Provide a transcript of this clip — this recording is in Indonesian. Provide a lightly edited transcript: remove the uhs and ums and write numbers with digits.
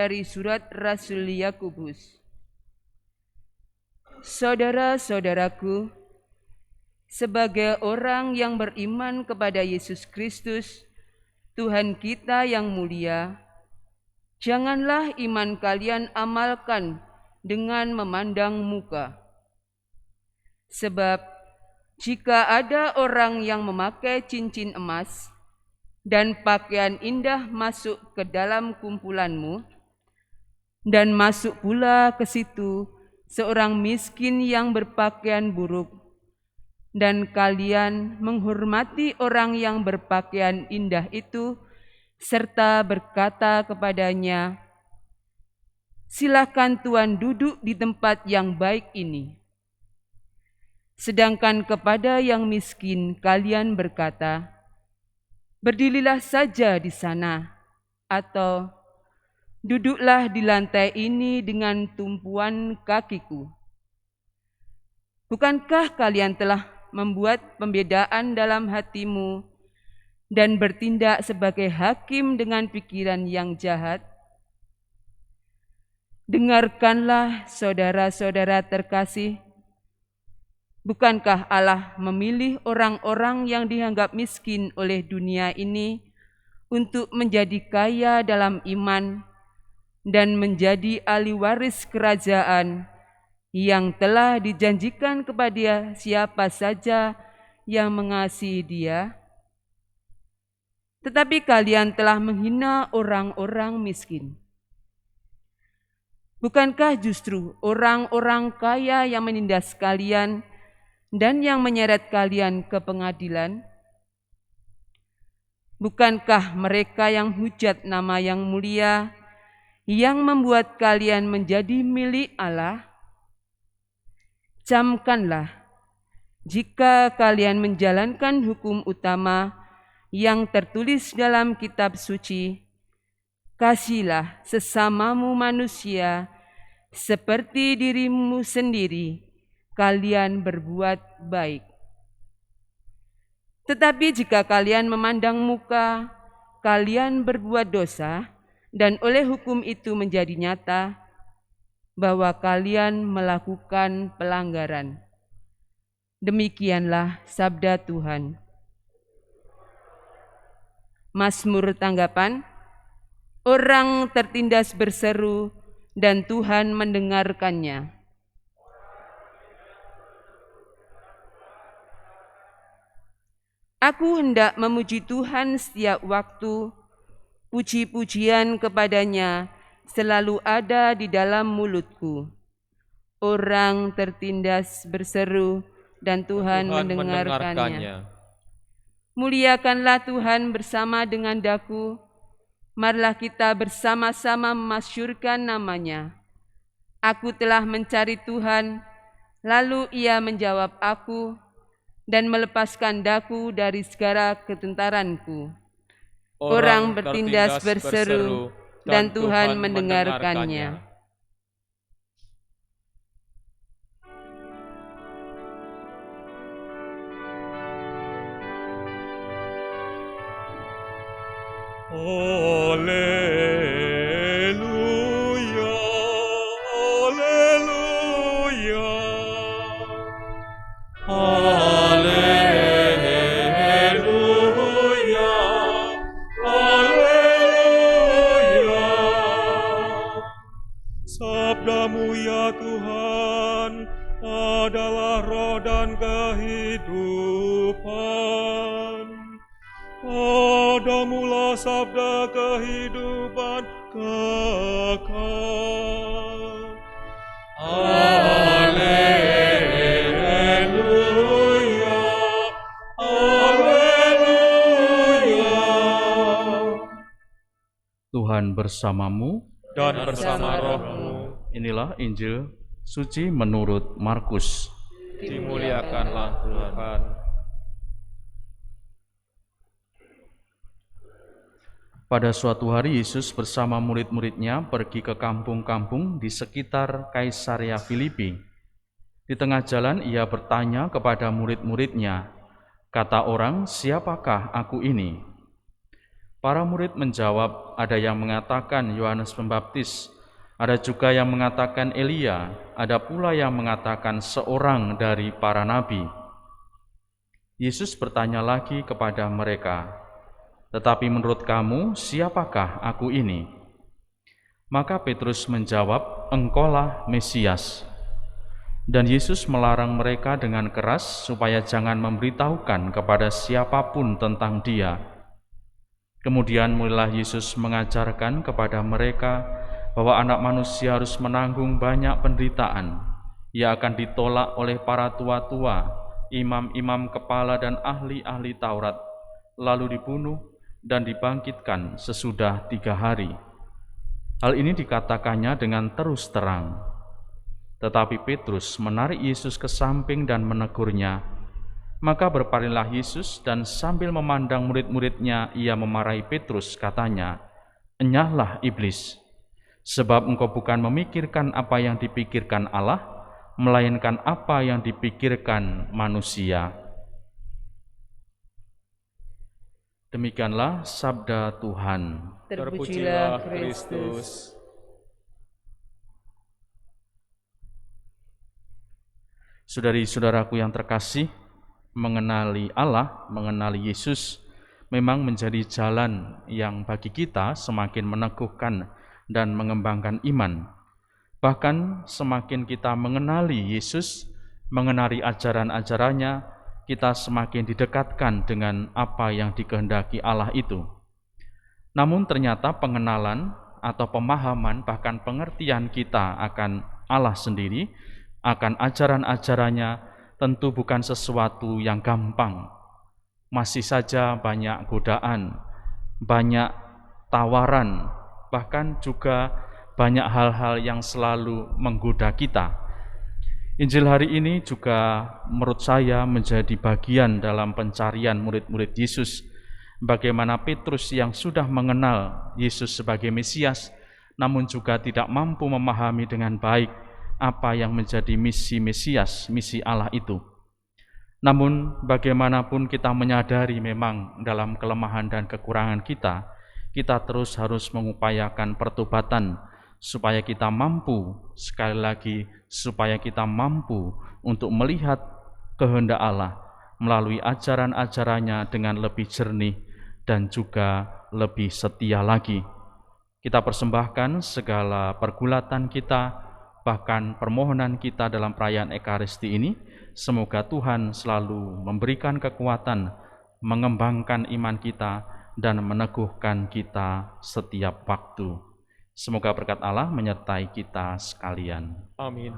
Dari surat Rasul Yakobus. Saudara-saudaraku, sebagai orang yang beriman kepada Yesus Kristus, Tuhan kita yang mulia, janganlah iman kalian amalkan dengan memandang muka. Sebab jika ada orang yang memakai cincin emas dan pakaian indah masuk ke dalam kumpulanmu, dan masuk pula ke situ seorang miskin yang berpakaian buruk, dan kalian menghormati orang yang berpakaian indah itu, serta berkata kepadanya, "Silakan Tuan duduk di tempat yang baik ini." Sedangkan kepada yang miskin kalian berkata, "Berdirilah saja di sana," atau "Duduklah di lantai ini dengan tumpuan kakiku." Bukankah kalian telah membuat pembedaan dalam hatimu dan bertindak sebagai hakim dengan pikiran yang jahat? Dengarkanlah, saudara-saudara terkasih, bukankah Allah memilih orang-orang yang dianggap miskin oleh dunia ini untuk menjadi kaya dalam iman dan menjadi ahli waris kerajaan yang telah dijanjikan kepada siapa saja yang mengasihi Dia? Tetapi kalian telah menghina orang-orang miskin. Bukankah justru orang-orang kaya yang menindas kalian dan yang menyeret kalian ke pengadilan? Bukankah mereka yang hujat nama yang mulia, yang membuat kalian menjadi milik Allah? Camkanlah, jika kalian menjalankan hukum utama yang tertulis dalam kitab suci, "Kasihilah sesamamu manusia seperti dirimu sendiri," kalian berbuat baik. Tetapi jika kalian memandang muka, kalian berbuat dosa, dan oleh hukum itu menjadi nyata bahwa kalian melakukan pelanggaran. Demikianlah sabda Tuhan. Mazmur tanggapan, orang tertindas berseru dan Tuhan mendengarkannya. Aku hendak memuji Tuhan setiap waktu, puji-pujian kepadanya selalu ada di dalam mulutku. Orang tertindas berseru dan Tuhan mendengarkannya. Muliakanlah Tuhan bersama dengan daku, marilah kita bersama-sama memasyurkan namanya. Aku telah mencari Tuhan, lalu Ia menjawab aku dan melepaskan daku dari segala ketentaranku. Orang bertindas berseru dan Tuhan mendengarkannya. Haleluya, haleluya, haleluya, haleluya. Sabdamu ya Tuhan adalah roh dan kehidupan. Padamulah sabda kehidupan kekal. Haleluya, haleluya. Tuhan bersamamu Dan bersama rohmu. Inilah Injil suci menurut Markus. Dimuliakanlah Tuhan. Pada suatu hari Yesus bersama murid-muridnya pergi ke kampung-kampung di sekitar Kaisarea Filipi. Di tengah jalan ia bertanya kepada murid-muridnya, "Kata orang, siapakah aku ini?" Para murid menjawab, ada yang mengatakan Yohanes Pembaptis, ada juga yang mengatakan Elia, ada pula yang mengatakan seorang dari para nabi. Yesus bertanya lagi kepada mereka, tetapi menurut kamu, siapakah aku ini? Maka Petrus menjawab, engkaulah Mesias. Dan Yesus melarang mereka dengan keras supaya jangan memberitahukan kepada siapapun tentang Dia. Kemudian mulailah Yesus mengajarkan kepada mereka bahwa Anak Manusia harus menanggung banyak penderitaan. Ia akan ditolak oleh para tua-tua, imam-imam kepala dan ahli-ahli Taurat, lalu dibunuh dan dibangkitkan sesudah 3 hari. Hal ini dikatakannya dengan terus terang. Tetapi Petrus menarik Yesus ke samping dan menegurnya. Maka berpalinglah Yesus dan sambil memandang murid-muridnya, ia memarahi Petrus, katanya, enyahlah iblis, sebab engkau bukan memikirkan apa yang dipikirkan Allah, melainkan apa yang dipikirkan manusia. Demikianlah sabda Tuhan. Terpujilah Kristus. Saudari-saudaraku yang terkasih, mengenali Allah, mengenali Yesus memang menjadi jalan yang bagi kita semakin meneguhkan dan mengembangkan iman. Bahkan semakin kita mengenali Yesus, mengenali ajaran-ajarannya, kita semakin didekatkan dengan apa yang dikehendaki Allah itu. Namun ternyata pengenalan atau pemahaman, bahkan pengertian kita akan Allah sendiri, akan ajaran-ajarannya tentu bukan sesuatu yang gampang. Masih saja banyak godaan, banyak tawaran, bahkan juga banyak hal-hal yang selalu menggoda kita. Injil hari ini juga menurut saya menjadi bagian dalam pencarian murid-murid Yesus. Bagaimana Petrus yang sudah mengenal Yesus sebagai Mesias, namun juga tidak mampu memahami dengan baik apa yang menjadi misi Mesias, misi Allah itu. Namun bagaimanapun kita menyadari memang dalam kelemahan dan kekurangan kita terus harus mengupayakan pertobatan supaya kita mampu, sekali lagi, supaya kita mampu untuk melihat kehendak Allah melalui ajaran-ajarannya dengan lebih jernih dan juga lebih setia lagi. Kita persembahkan segala pergulatan kita, bahkan permohonan kita dalam perayaan Ekaristi ini, semoga Tuhan selalu memberikan kekuatan, mengembangkan iman kita, dan meneguhkan kita setiap waktu. Semoga berkat Allah menyertai kita sekalian. Amin.